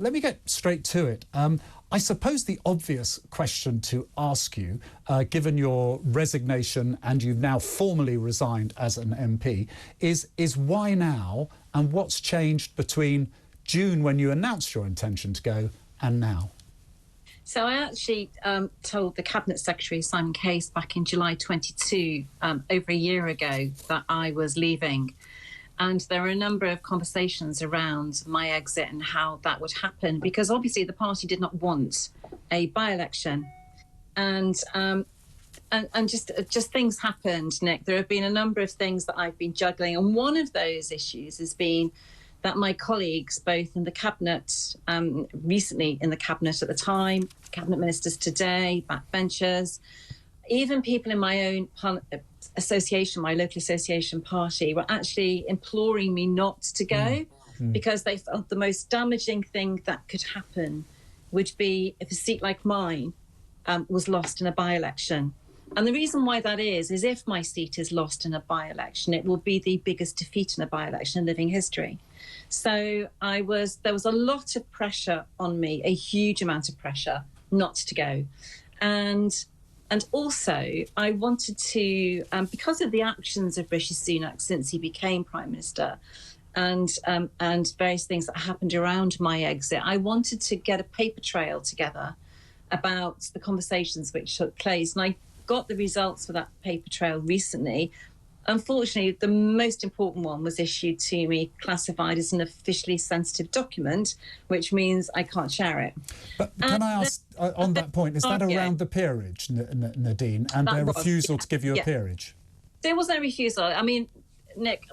Let me get straight to it. I suppose the obvious question to ask you, given your resignation and you've now formally resigned as an MP, is why now, and what's changed between June when you announced your intention to go and now? So I actually told the Cabinet Secretary, Simon Case, back in July 22, over a year ago, that I was leaving. And there were a number of conversations around my exit and how that would happen, because obviously the party did not want a by-election. And just things happened, Nick. There have been a number of things that I've been juggling. And one of those issues has been that my colleagues, both in the Cabinet, recently in the Cabinet at the time, Cabinet ministers today, backbenchers, even people in my own association, my local association party, were actually imploring me not to go because they felt the most damaging thing that could happen would be if a seat like mine was lost in a by-election. And the reason why that is if my seat is lost in a by-election, it will be the biggest defeat in a by-election in living history. So there was a lot of pressure on me, a huge amount of pressure not to go. And also, I wanted to, because of the actions of Rishi Sunak since he became Prime Minister and various things that happened around my exit, I wanted to get a paper trail together about the conversations which took place. And I got the results for that paper trail recently. Unfortunately, the most important one was issued to me, classified as an officially sensitive document, which means I can't share it. But can I ask, on that point, is that around the peerage, Nadine, and their refusal to give you a peerage? There was no refusal. I mean, Nick,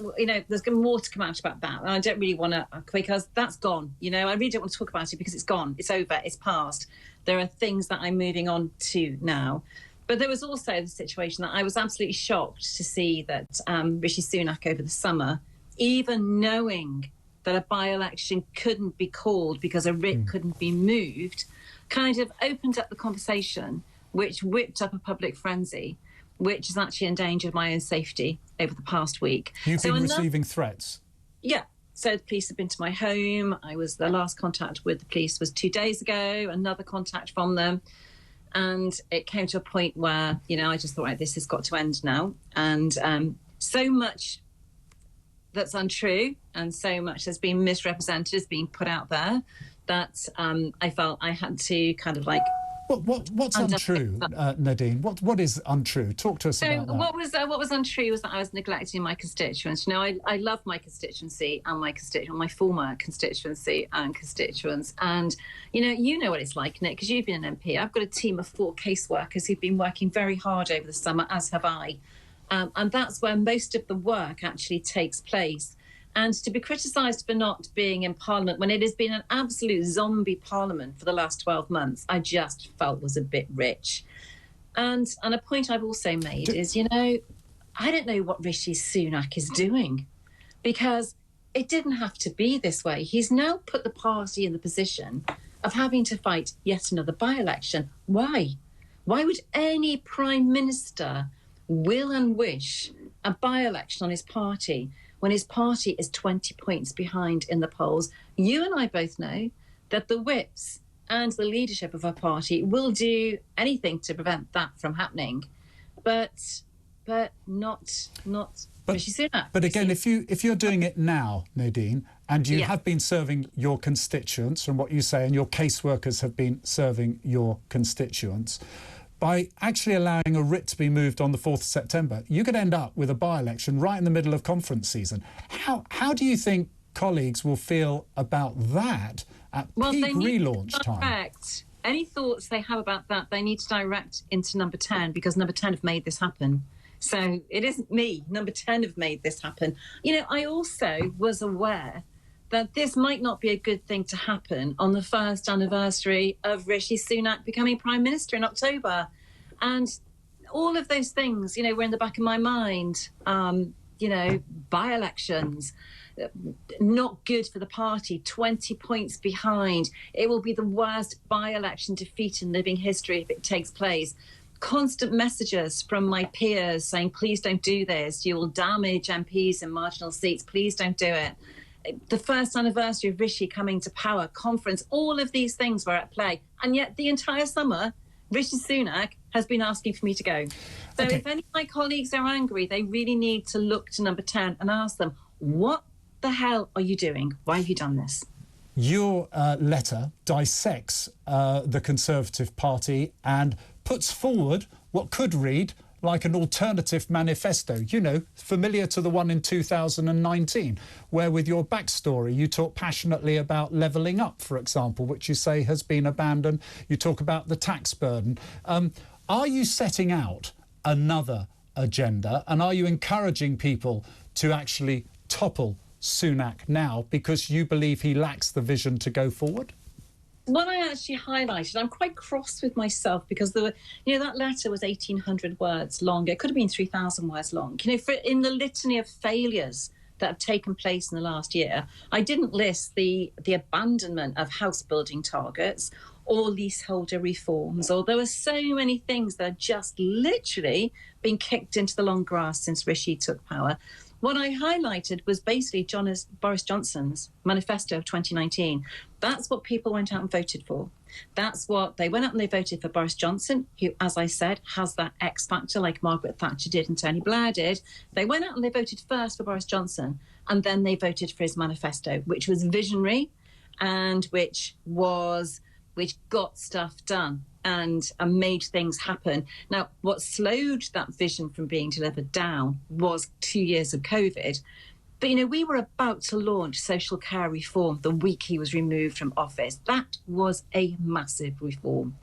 there's more to come out about that. And I don't really want to, because that's gone. I really don't want to talk about it because it's gone. It's over. It's past. There are things that I'm moving on to now. But there was also the situation that I was absolutely shocked to see that Rishi Sunak over the summer, even knowing that a by-election couldn't be called because a writ couldn't be moved, kind of opened up the conversation, which whipped up a public frenzy, which has actually endangered my own safety over the past week. You've been receiving threats? Yeah. So the police have been to my home. The last contact with the police was 2 days ago, another contact from them. And it came to a point where, I just thought, right, this has got to end now. And so much that's untrue and so much has been misrepresented, has been put out there, that I felt I had to kind of like... What's untrue, Nadine? What is untrue? Talk to us about that. What was untrue was that I was neglecting my constituents. I love my constituency and my former constituency and constituents. And, you know what it's like, Nick, because you've been an MP. I've got a team of 4 caseworkers who've been working very hard over the summer, as have I. And that's where most of the work actually takes place. And to be criticised for not being in Parliament when it has been an absolute zombie Parliament for the last 12 months, I just felt was a bit rich. And a point I've also made is, I don't know what Rishi Sunak is doing, because it didn't have to be this way. He's now put the party in the position of having to fight yet another by-election. Why? Why would any Prime Minister will and wish a by-election on his party when his party is 20 points behind in the polls? You and I both know that the whips and the leadership of our party will do anything to prevent that from happening, but not Rishi Sunak. But again, if you're doing it now, Nadine, and you have been serving your constituents, from what you say, and your caseworkers have been serving your constituents, by actually allowing a writ to be moved on the 4th of September, you could end up with a by-election right in the middle of conference season. How do you think colleagues will feel about that at peak relaunch time? Any thoughts they have about that, they need to direct into Number 10, because Number 10 have made this happen. So it isn't me. Number 10 have made this happen. I also was aware that this might not be a good thing to happen on the first anniversary of Rishi Sunak becoming Prime Minister in October. And all of those things, were in the back of my mind. By-elections, not good for the party, 20 points behind. It will be the worst by-election defeat in living history if it takes place. Constant messages from my peers saying, please don't do this. You will damage MPs in marginal seats. Please don't do it. the first anniversary of Rishi coming to power, conference, all of these things were at play. And yet the entire summer, Rishi Sunak has been asking for me to go. So if any of my colleagues are angry, they really need to look to number 10 and ask them, what the hell are you doing? Why have you done this? Your letter dissects the Conservative Party and puts forward what could read like an alternative manifesto, you know, familiar to the one in 2019, where with your backstory you talk passionately about levelling up, for example, which you say has been abandoned. You talk about the tax burden. Are you setting out another agenda, and are you encouraging people to actually topple Sunak now because you believe he lacks the vision to go forward? What I actually highlighted, I'm quite cross with myself because that letter was 1,800 words long. It could have been 3,000 words long. In the litany of failures that have taken place in the last year, I didn't list the abandonment of house building targets or leaseholder reforms, or there were so many things that have just literally been kicked into the long grass since Rishi took power. What I highlighted was basically Boris Johnson's manifesto of 2019. That's what people went out and voted for. That's what they went out and they voted for Boris Johnson, who, as I said, has that X factor like Margaret Thatcher did and Tony Blair did. They went out and they voted first for Boris Johnson, and then they voted for his manifesto, which was visionary and which got stuff done and made things happen. Now, what slowed that vision from being delivered down was 2 years of COVID. But, we were about to launch social care reform the week he was removed from office. That was a massive reform.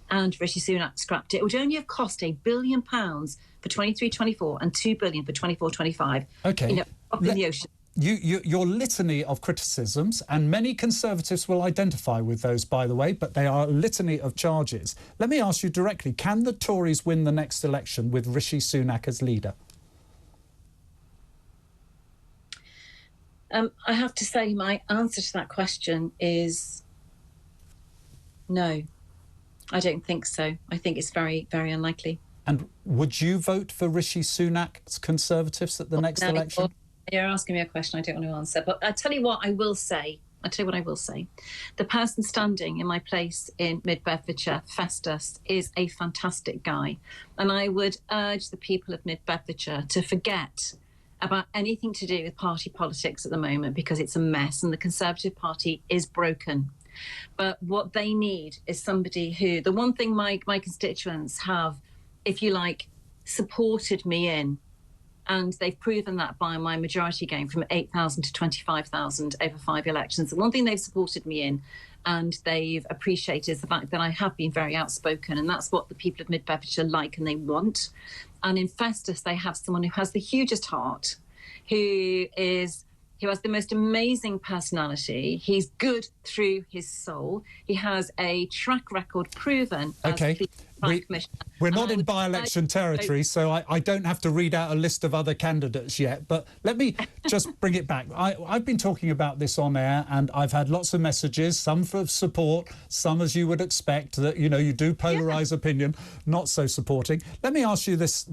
And Rishi Sunak scrapped it. It would only have cost £1 billion for 23-24 and £2 billion for 24-25. OK. Up in the ocean. Your litany of criticisms, and many Conservatives will identify with those, by the way, but they are a litany of charges. Let me ask you directly, can the Tories win the next election with Rishi Sunak as leader? I have to say my answer to that question is no. I don't think so. I think it's very, very unlikely. And would you vote for Rishi Sunak's Conservatives at the next election? You're asking me a question I don't want to answer. But I tell you what I will say. The person standing in my place in Mid-Bedfordshire, Festus, is a fantastic guy. And I would urge the people of Mid-Bedfordshire to forget about anything to do with party politics at the moment, because it's a mess and the Conservative Party is broken. But what they need is somebody who, the one thing my constituents have, if you like, supported me in, and they've proven that by my majority gain from 8,000 to 25,000 over 5 elections. The one thing they've supported me in and they've appreciated is the fact that I have been very outspoken, and that's what the people of Mid-Bedfordshire like and they want. And in Festus, they have someone who has the hugest heart, who has the most amazing personality. He's good through his soul. He has a track record proven as We're not in by-election territory, so I don't have to read out a list of other candidates yet. But let me just bring it back. I've been talking about this on air, and I've had lots of messages, some for support, some, as you would expect, that, you do polarise opinion, not so supporting. Let me ask you this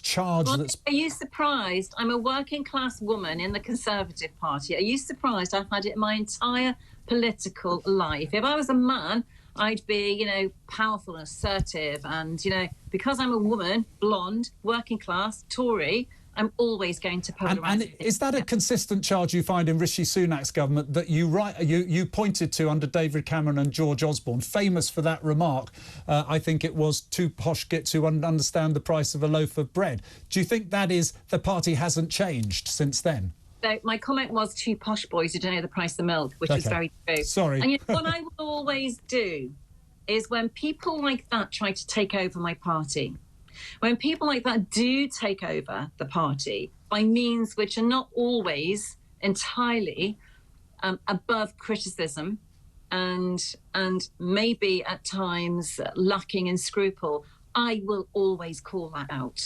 charge that's... Are you surprised? I'm a working-class woman in the Conservative Party. Are you surprised I've had it my entire political life? If I was a man, I'd be, powerful and assertive. And, because I'm a woman, blonde, working class, Tory, I'm always going to polarise. And is that a consistent charge you find in Rishi Sunak's government that you pointed to under David Cameron and George Osborne, famous for that remark? I think it was, too posh git to understand the price of a loaf of bread. Do you think that is, the party hasn't changed since then? So my comment was two posh boys who don't know the price of milk, which is very true. Sorry. And what I will always do is when people like that try to take over my party, when people like that do take over the party by means which are not always entirely above criticism and maybe at times lacking in scruple, I will always call that out.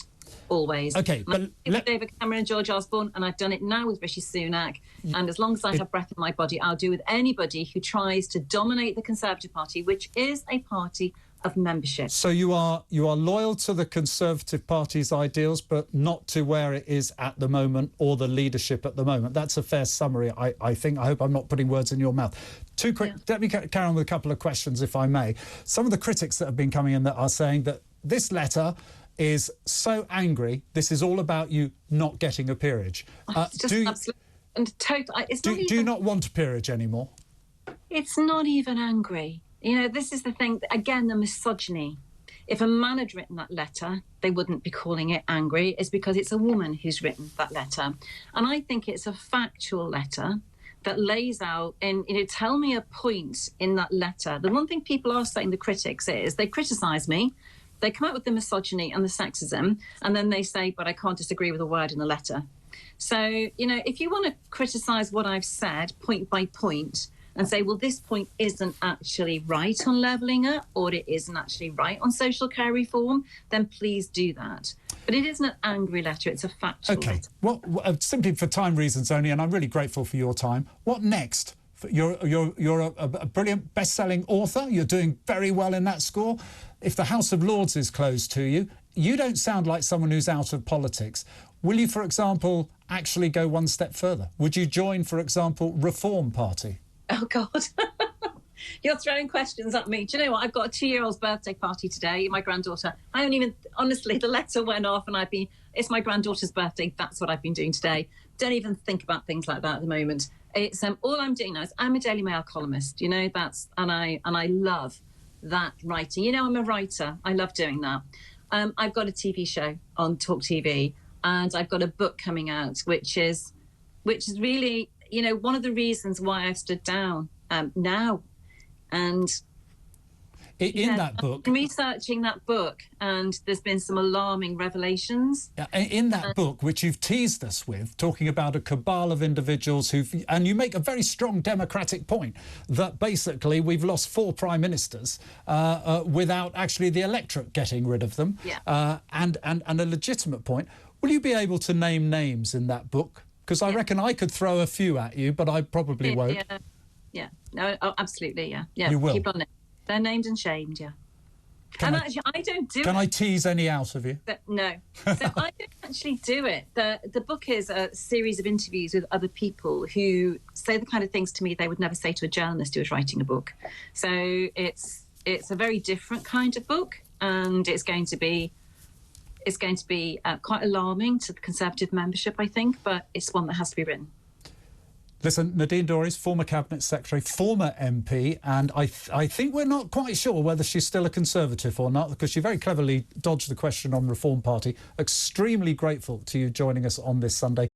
Always. Okay, but David Cameron and George Osborne, and I've done it now with Rishi Sunak. And as long as I have breath in my body, I'll do with anybody who tries to dominate the Conservative Party, which is a party of membership. So you are loyal to the Conservative Party's ideals, but not to where it is at the moment or the leadership at the moment. That's a fair summary, I think. I hope I'm not putting words in your mouth. Too quick. Yeah. Let me carry on with a couple of questions, if I may. Some of the critics that have been coming in that are saying that this letter is so angry. This is all about you not getting a peerage. Do you not want a peerage anymore? It's not even angry. You know, this is the thing, again, the misogyny. If a man had written that letter, they wouldn't be calling it angry. It's because it's a woman who's written that letter. And I think it's a factual letter that lays out, and tell me a point in that letter. The one thing people are saying, the critics, is they criticise me, they come out with the misogyny and the sexism, and then they say, but I can't disagree with a word in the letter. So, if you want to criticise what I've said point by point, and say, well, this point isn't actually right on levelling up, or it isn't actually right on social care reform, then please do that. But it isn't an angry letter, it's a factual letter. Well, simply for time reasons only, and I'm really grateful for your time, what next? You're a brilliant best-selling author, you're doing very well in that score. If the House of Lords is closed to you, you don't sound like someone who's out of politics. Will you, for example, actually go one step further? Would you join, for example, Reform Party? Oh, God. You're throwing questions at me. Do you know what? I've got a 2-year-old's birthday party today, my granddaughter. Honestly, the letter went off and it's my granddaughter's birthday. That's what I've been doing today. Don't even think about things like that at the moment. It's all I'm doing now is I'm a Daily Mail columnist, and I love that writing. I'm a writer. I love doing that. I've got a TV show on TalkTV, and I've got a book coming out, which is really, one of the reasons why I've stood down now. And in that book, I'm researching that book, and there's been some alarming revelations. In that book, which you've teased us with, talking about a cabal of individuals and you make a very strong democratic point that basically we've lost 4 prime ministers without actually the electorate getting rid of them. Yeah. And a legitimate point. Will you be able to name names in that book? Because I reckon I could throw a few at you, but I probably won't. Yeah. No, absolutely, yeah. You will? Keep on it. They're named and shamed, yeah. Actually, I don't do it. Can I tease any out of you? No. So I don't actually do it. The book is a series of interviews with other people who say the kind of things to me they would never say to a journalist who is writing a book. So it's a very different kind of book, and it's going to be quite alarming to the Conservative membership, I think, but it's one that has to be written. Listen, Nadine Dorries, former Cabinet Secretary, former MP, and I think we're not quite sure whether she's still a Conservative or not, because she very cleverly dodged the question on Reform Party. Extremely grateful to you joining us on this Sunday.